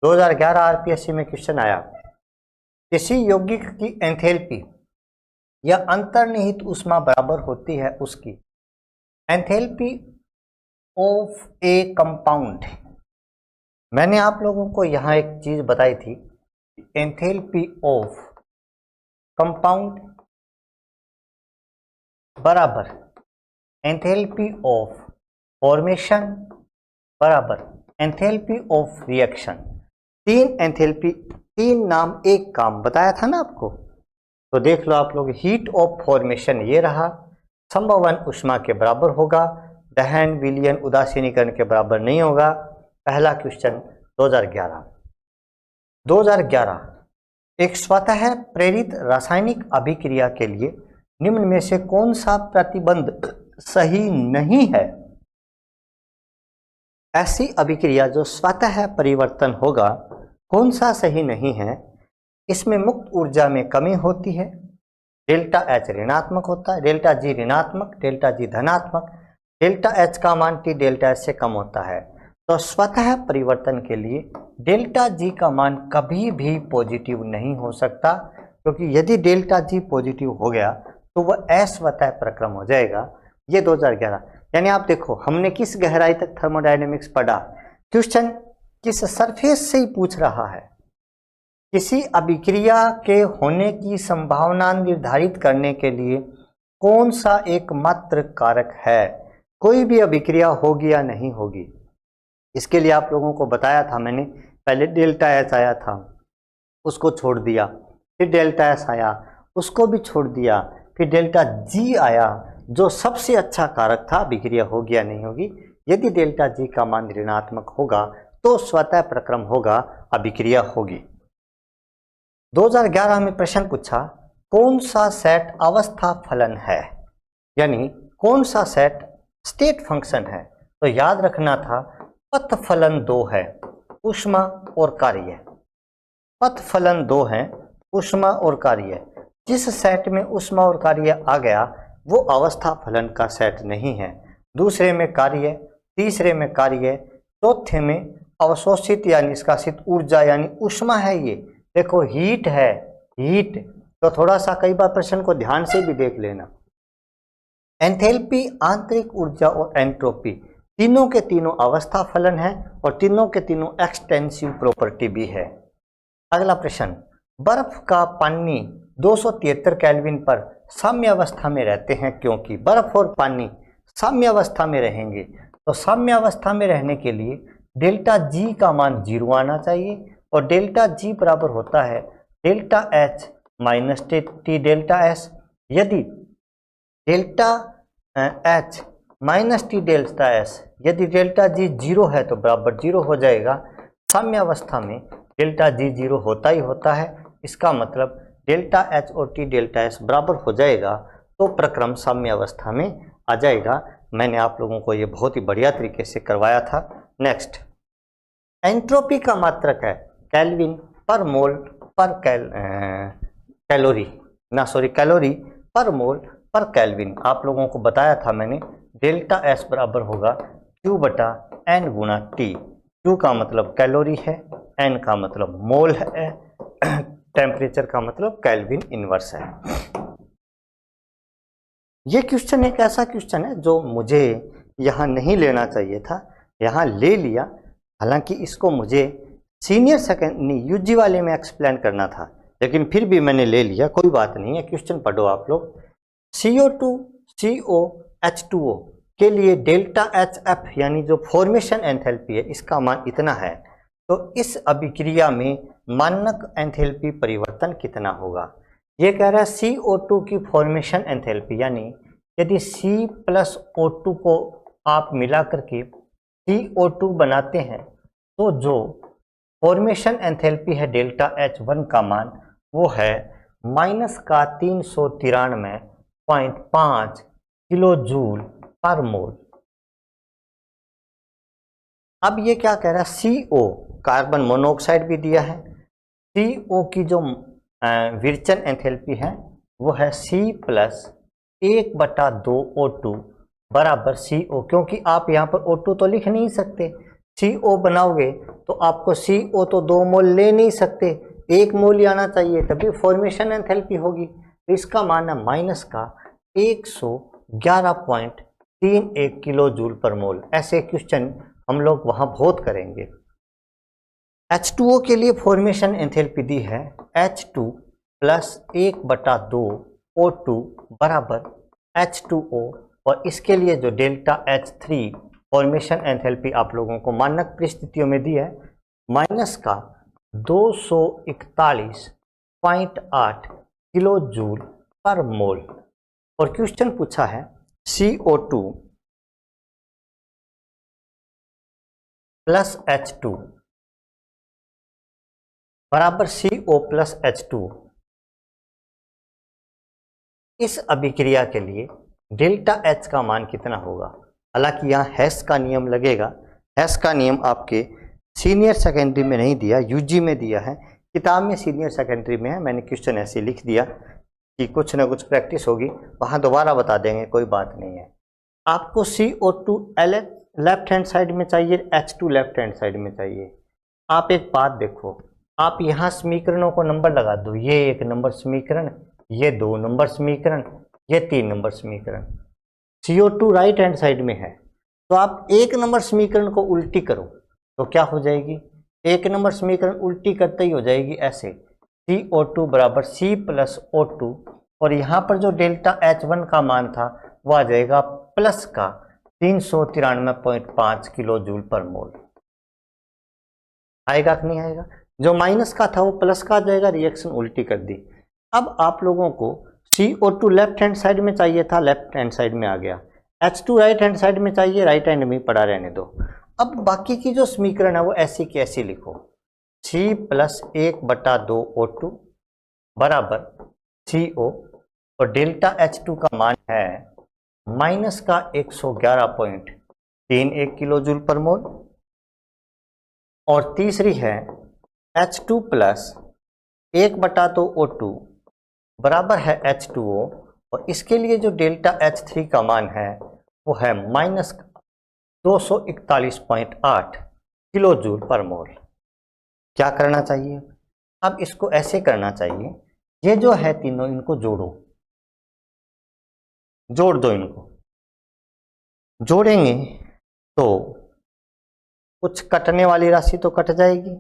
2011 RPSC में question आया, किसी यौगिक की एंथैल्पी या अंतर्निहित ऊष्मा बराबर होती है उसकी एंथैल्पी ऑफ ए कंपाउंड। मैंने आप लोगों को यहां एक चीज बताई थी, एंथैल्पी ऑफ कंपाउंड बराबर एंथैल्पी ऑफ फॉर्मेशन बराबर एंथैल्पी ऑफ रिएक्शन। तीन एंथैल्पी, तीन नाम एक काम बताया था ना आपको। तो देख लो आप लोग, हीट ऑफ फॉर्मेशन ये रहा, संभवन ऊष्मा के बराबर होगा, दहन विलयन उदासीनीकरण के बराबर नहीं होगा। पहला क्वेश्चन 2011 एक स्वतः प्रेरित रासायनिक अभिक्रिया के लिए निम्न में से कौन सा प्रतिबंध सही नहीं है। ऐसी अभिक्रिया जो स्वतः परिवर्तन होगा, कौन सा सही नहीं है। इसमें मुक्त ऊर्जा में कमी होती है, डेल्टा एच ऋणात्मक होता है, डेल्टा जी ऋणात्मक, डेल्टा जी धनात्मक, डेल्टा एच का मान टी डेल्टा एच से कम होता है। तो स्वतः परिवर्तन के लिए डेल्टा जी का मान कभी भी पॉजिटिव नहीं हो सकता, क्योंकि यदि डेल्टा जी पॉजिटिव हो गया तो वह अस्वतः प्रक्रम हो जाएगा। ये 2011, यानी आप देखो हमने किस गहराई तक थर्मोडायनेमिक्स पढ़ा। क्वेश्चन किस सरफेस से ही पूछ रहा है, किसी अभिक्रिया के होने की संभावना निर्धारित करने के लिए कौन सा एकमात्र कारक है, कोई भी अभिक्रिया होगी या नहीं होगी। इसके लिए आप लोगों को बताया था मैंने, पहले डेल्टा एच आया था उसको छोड़ दिया, फिर डेल्टा एस आया उसको भी छोड़ दिया, फिर डेल्टा जी आया जो सबसे अच्छा कारक था अभिक्रिया होगी या नहीं होगी। यदि डेल्टा जी का मान ऋणात्मक होगा तो स्वतः प्रक्रम होगा, अभिक्रिया होगी। 2011 में प्रश्न पूछा, कौन सा सेट अवस्था फलन है, यानी कौन सा सेट स्टेट फंक्शन है। तो याद रखना था पथ फलन 2 है, ऊष्मा और कार्य। पथ फलन 2 है, ऊष्मा और कार्य। जिस सेट में ऊष्मा और कार्य आ गया वो अवस्था फलन का सेट नहीं है। दूसरे में कार्य, तीसरे में कार्य, चौथे में अवशोषित या निष्कासित ऊर्जा यानी ऊष्मा है। ये देखो हीट है, हीट। तो थोड़ा सा कई बार प्रश्न को ध्यान से भी देख लेना। एंथैल्पी, आंतरिक ऊर्जा और एंट्रोपी तीनों के तीनों अवस्था फलन है और तीनों के तीनों एक्सटेंसिव प्रॉपर्टी भी है। अगला प्रश्न, बर्फ का पानी 273 केल्विन पर साम्य अवस्था में रहते हैं क्योंकि बर्फ और पानी साम्य अवस्था में रहेंगे। तो साम्य अवस्था में रहने के लिए डेल्टा जी का मान 0 आना चाहिए और डेल्टा जी बराबर होता है delta H minus T delta S. यदि delta H minus T delta S, यदि डेल्टा जी 0 है तो बराबर 0 हो जाएगा। साम्य अवस्था में डेल्टा जी 0 होता ही होता है, इसका मतलब डेल्टा एच और टी डेल्टा एस बराबर हो जाएगा तो प्रक्रम साम्य अवस्था में आ जाएगा। मैंने आप लोगों को ये बहुत ही बढ़िया तरीके से करवाया था। नेक्स्ट, एंट्रोपी का मात्रक है केल्विन पर मोल पर कैलोरी पर मोल पर केल्विन। आप लोगों को बताया था मैंने, डेल्टा एस बराबर होगा Q बटा N गुणा T। Q का मतलब कैलोरी है, N का मतलब मोल है, टेम्परेचर का मतलब केल्विन इनवर्स है। ये क्वेश्चन एक ऐसा क्वेश्चन है जो मुझे यहाँ नहीं लेना चाहिए था, यहाँ ले लिया। हालांकि इसको मुझे सीनियर सेकेंडरी यूजी वाले में एक्सप्लेन करना था, लेकिन फिर भी मैंने ले लिया, कोई बात नहीं है। क्वेश्चन पढ़ो आप लोग। CO2 COH2O के लिए डेल्टा HF यानी जो फॉर्मेशन एंथैल्पी है इसका मान इतना है, तो इस अभिक्रिया में मानक एंथैल्पी परिवर्तन कितना होगा। ये कह रहा है CO2 की फॉर्मेशन एंथैल्पी, यानी यदि C प्लस O2 को आप मिला करके CO2 बनाते हैं तो जो फॉर्मेशन एंथैल्पी है डेल्टा H1 का मान वो है माइनस का 393.5 किलो जूल पर मोल। अब ये क्या कह रहा है, CO कार्बन मोनोऑक्साइड भी दिया है, CO की जो विरचन एंथैल्पी है वो है C प्लस 1/2 O2 बराबर CO। क्योंकि आप यहाँ पर O2 तो लिख नहीं सकते, CO बनाओगे तो आपको CO तो 2 मोल ले नहीं सकते, 1 मोल ही आना चाहिए, तभी फॉर्मेशन एंथैल्पी होगी। तो इसका मान है माइनस का 111.31 किलो जूल पर मोल। ऐसे क्वेश्चन हम लोग वहां बहुत करेंगे। H2O के लिए फॉर्मेशन एंथैल्पी दी है H2 प्लस 1/2 O2 बराबर H2O, और इसके लिए जो डेल्टा H3 फॉर्मेशन एंथैल्पी आप लोगों को मानक परिस्थितियों में दी है माइनस का 241.8 किलो जूल पर मोल। और क्वेश्चन पूछा है CO2 प्लस H2 बराबर CO प्लस H2। इस अभिक्रिया के लिए डेल्टा H का मान कितना होगा। हालांकि यहाँ हेस का नियम लगेगा। हेस का नियम आपके सीनियर सेकेंडरी में नहीं दिया, यूजी में दिया है, किताब में सीनियर सेकेंडरी में है। मैंने क्वेश्चन ऐसे लिख दिया कि कुछ ना कुछ प्रैक्टिस होगी, वहाँ दोबारा बता देंगे, कोई बात नहीं है। आपको CO2 लेफ्ट हैंड साइड में चाहिए, H2 लेफ्ट हैंड साइड में चाहिए। आप एक बात देखो, आप यहाँ समीकरणों को नंबर लगा दो, ये 1 नंबर समीकरण, ये 2 नंबर समीकरण, ये 3 नंबर समीकरण। CO2 राइट हैंड साइड में है, तो आप 1 नंबर समीकरण को उल्टी करो तो क्या हो जाएगी, 1 नंबर समीकरण उल्टी करते ही हो जाएगी ऐसे, CO2 बराबर C प्लस O2, और यहाँ पर जो डेल्टा H1 का मान था वो आ जाएगा प्लस का 393.5 किलो जूल पर मोल। आएगा कि नहीं आएगा। जो माइनस का था वो प्लस का आ जाएगा, रिएक्शन उल्टी कर दी। अब आप लोगों को CO2 लेफ्ट हैंड साइड में चाहिए था, लेफ्ट हैंड साइड में आ गया। H2 राइट हैंड साइड में चाहिए, राइट हैंड में पड़ा रहने दो। अब बाकी की जो समीकरण है वो ऐसी की ऐसी लिखो, C प्लस 1/2 O2 बराबर CO, और डेल्टा H2 का मान है माइनस का 111.31 किलो जूल पर मोल, और तीसरी है H2 प्लस 1/2 O2 बराबर है H2O, और इसके लिए जो डेल्टा H3 का मान है वो है माइनस 241.8 किलो जूल पर मोल। क्या करना चाहिए, अब इसको ऐसे करना चाहिए, ये जो है तीनों इनको जोड़ो, जोड़ दो, इनको जोड़ेंगे तो कुछ कटने वाली राशि तो कट जाएगी।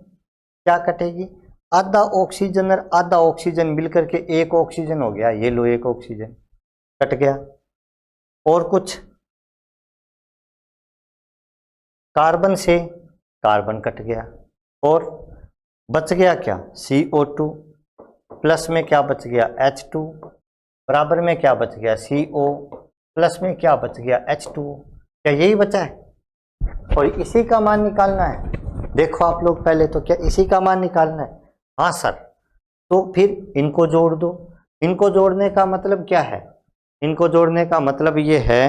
क्या कटेगी, आधा ऑक्सीजन और आधा ऑक्सीजन मिलकर के 1 ऑक्सीजन हो गया, ये लो 1 ऑक्सीजन कट गया, और कुछ कार्बन से कार्बन कट गया, और बच गया क्या CO2, प्लस में क्या बच गया H2, बराबर में क्या बच गया CO, प्लस में क्या बच गया H2। क्या यही बचा है, और इसी का मान निकालना है। देखो आप लोग पहले तो, क्या इसी का मान निकालना है, हाँ सर, तो फिर इनको जोड़ दो। इनको जोड़ने का मतलब क्या है, इनको जोड़ने का मतलब ये है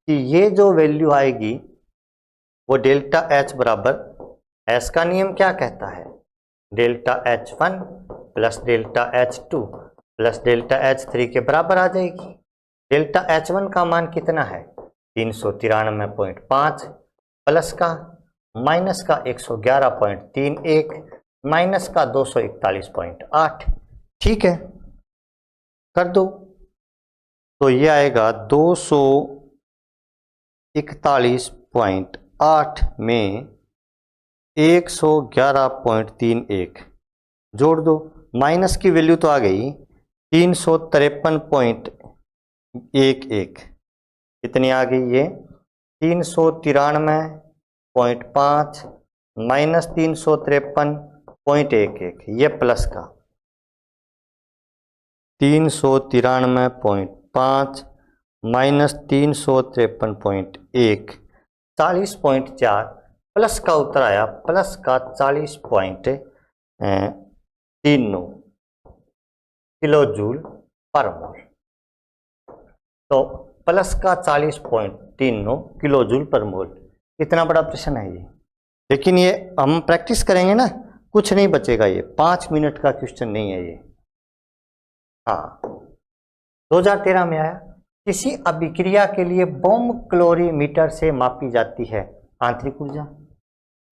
कि ये जो वैल्यू आएगी वो डेल्टा H बराबर, एस का नियम क्या कहता है, delta H1 plus delta H2 plus delta H3 के बराबर आ जाएगी। डेल्टा H1 का मान कितना है 393.5 प्लस का माइनस का 111.31 माइनस का 241.8, ठीक है, कर दो तो ये आएगा 241.8 में 111.31 जोड़ दो, माइनस की वैल्यू तो आ गई 353.11, कितनी आ गई ये 393.5 माइनस 353.11, ये प्लस का 393.5 माइनस 353.1, 40.4 प्लस का उत्तर आया, प्लस का 40.39 किलो जूल पर मोल। तो प्लस का 40.39 किलो जूल पर मोल, कितना बड़ा प्रश्न है ये। लेकिन ये हम प्रैक्टिस करेंगे ना, कुछ नहीं बचेगा, ये 5 मिनट का क्वेश्चन नहीं है ये। हाँ, 2013 में आया, किसी अभिक्रिया के लिए बोम क्लोरीमीटर से मापी जाती है आंतरिक ऊर्जा।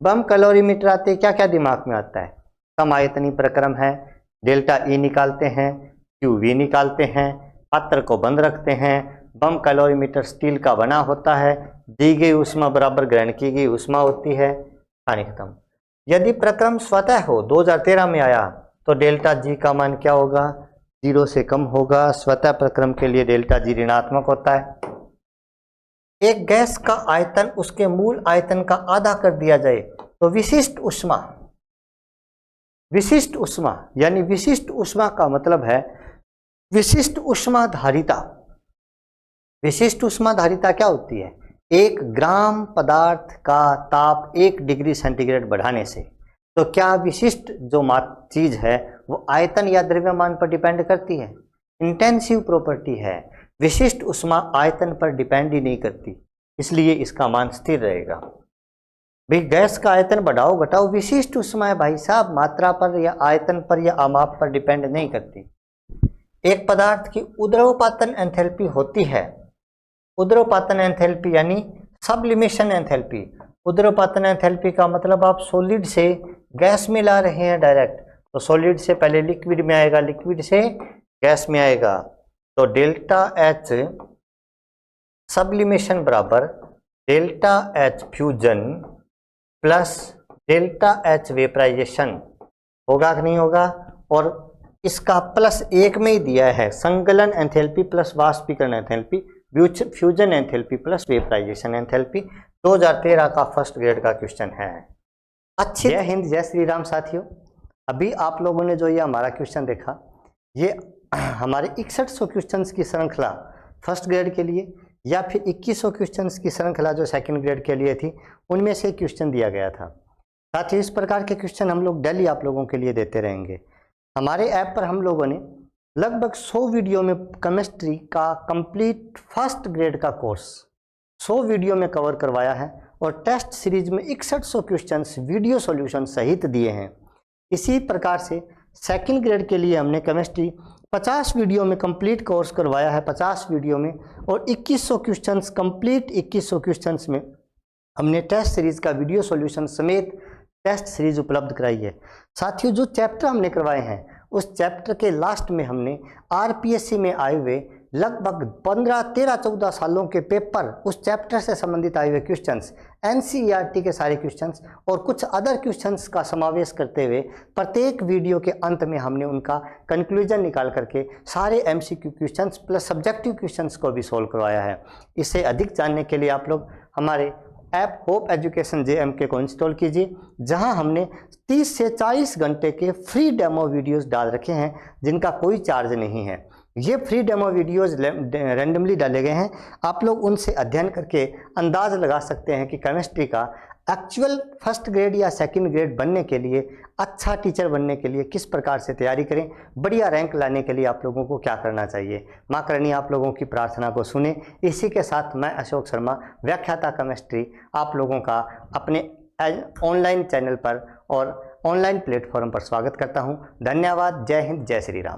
बम कैलोरीमीटर आते ही क्या क्या दिमाग में आता है? कम आयतनी प्रक्रम है, डेल्टा ई निकालते हैं, क्यू वी निकालते हैं, पात्र को बंद रखते हैं, बम कैलोरीमीटर स्टील का बना होता है, दी गई ऊष्मा बराबर ग्रहण की गई ऊष्मा होती है, कहानी खत्म। यदि प्रक्रम स्वतः हो 2013 में आया तो डेल्टा जी का मान क्या होगा? 0 से कम होगा। स्वतः प्रक्रम के लिए डेल्टा जी ऋणात्मक होता है। एक गैस का आयतन उसके मूल आयतन का आधा कर दिया जाए तो विशिष्ट ऊष्मा यानी विशिष्ट ऊष्मा का मतलब है विशिष्ट ऊष्मा धारिता। विशिष्ट ऊष्मा धारिता क्या होती है? 1 ग्राम पदार्थ का ताप 1 डिग्री सेंटीग्रेड बढ़ाने से। तो क्या विशिष्ट जो चीज है वो आयतन या द्रव्यमान पर डिपेंड करती है? इंटेंसिव प्रॉपर्टी है। विशिष्ट ऊष्मा आयतन पर डिपेंड ही नहीं करती, इसलिए इसका मान स्थिर रहेगा। भाई गैस का आयतन बढ़ाओ घटाओ, विशिष्ट ऊष्मा है भाई साहब, मात्रा पर या आयतन पर या आमाप पर डिपेंड नहीं करती। एक पदार्थ की उद्रवपातन एंथैल्पी होती है। उद्रवपातन एंथैल्पी यानी सब्लिमेशन एंथैल्पी। उद्रवपातन एंथैल्पी का मतलब आप सॉलिड से गैस में ला रहे हैं डायरेक्ट, तो सॉलिड से पहले लिक्विड में आएगा, लिक्विड से गैस में आएगा, तो डेल्टा एच सब्लिमेशन बराबर delta H fusion plus delta H vaporisation होगा कि नहीं होगा? और इसका +1 में ही दिया है, संकलन एंथैल्पी प्लस वाष्पीकरण enthalpy, fusion enthalpy plus vaporisation enthalpy. 2013 का फर्स्ट ग्रेड का क्वेश्चन है। अच्छी जय हिंद, जय श्री राम साथियों। अभी आप लोगों ने जो ये हमारा क्वेश्चन देखा, ये हमारे 6100 क्वेश्चंस की श्रृंखला फर्स्ट ग्रेड के लिए या फिर 2100 क्वेश्चंस की श्रृंखला जो सेकंड ग्रेड के लिए थी, उनमें से क्वेश्चन दिया गया था। साथ ही इस प्रकार के क्वेश्चन हम लोग डेली आप लोगों के लिए देते रहेंगे। हमारे ऐप पर हम लोगों ने लगभग 100 वीडियो में केमिस्ट्री का कंप्लीट फर्स्ट ग्रेड का कोर्स 100 वीडियो में कवर करवाया है और टेस्ट सीरीज में 6100 क्वेश्चंस वीडियो सॉल्यूशन सहित दिए हैं। इसी प्रकार से सेकंड ग्रेड के लिए हमने केमिस्ट्री 50 वीडियो में कंप्लीट कोर्स करवाया है, 50 वीडियो में, और 2100 क्वेश्चंस कंप्लीट 2100 क्वेश्चंस में हमने टेस्ट सीरीज का वीडियो सॉल्यूशन समेत टेस्ट सीरीज उपलब्ध कराई है। साथियों, जो चैप्टर हमने करवाए हैं उस चैप्टर के लास्ट में हमने आरपीएससी में आए हुए लगभग 15, 13, 14 सालों के पेपर, उस चैप्टर से संबंधित आए हुए क्वेश्चंस, एनसीईआरटी के सारे क्वेश्चंस और कुछ अदर क्वेश्चंस का समावेश करते हुए प्रत्येक वीडियो के अंत में हमने उनका कंक्लूजन निकाल करके सारे MCQ questions plus subjective questions को भी सोल्व करवाया है। इससे अधिक जानने के लिए आप लोग हमारे ऐप होप एजुकेशन JMK को इंस्टॉल कीजिए, जहां हमने 30 से 40 घंटे के फ्री डेमो वीडियोस डाल रखे हैं जिनका कोई चार्ज नहीं है। ये फ्री डेमो वीडियोस रैंडमली डाले गए हैं। आप लोग उनसे अध्ययन करके अंदाज लगा सकते हैं कि केमिस्ट्री का एक्चुअल फर्स्ट ग्रेड या सेकंड ग्रेड बनने के लिए, अच्छा टीचर बनने के लिए किस प्रकार से तैयारी करें, बढ़िया रैंक लाने के लिए आप लोगों को क्या करना चाहिए। माँ करनी आप लोगों की प्रार्थना को सुने। इसी के साथ मैं अशोक शर्मा, व्याख्याता केमिस्ट्री, आप लोगों का अपने ऑनलाइन चैनल पर और ऑनलाइन प्लेटफॉर्म पर स्वागत करता हूँ। धन्यवाद। जय हिंद, जय श्री राम।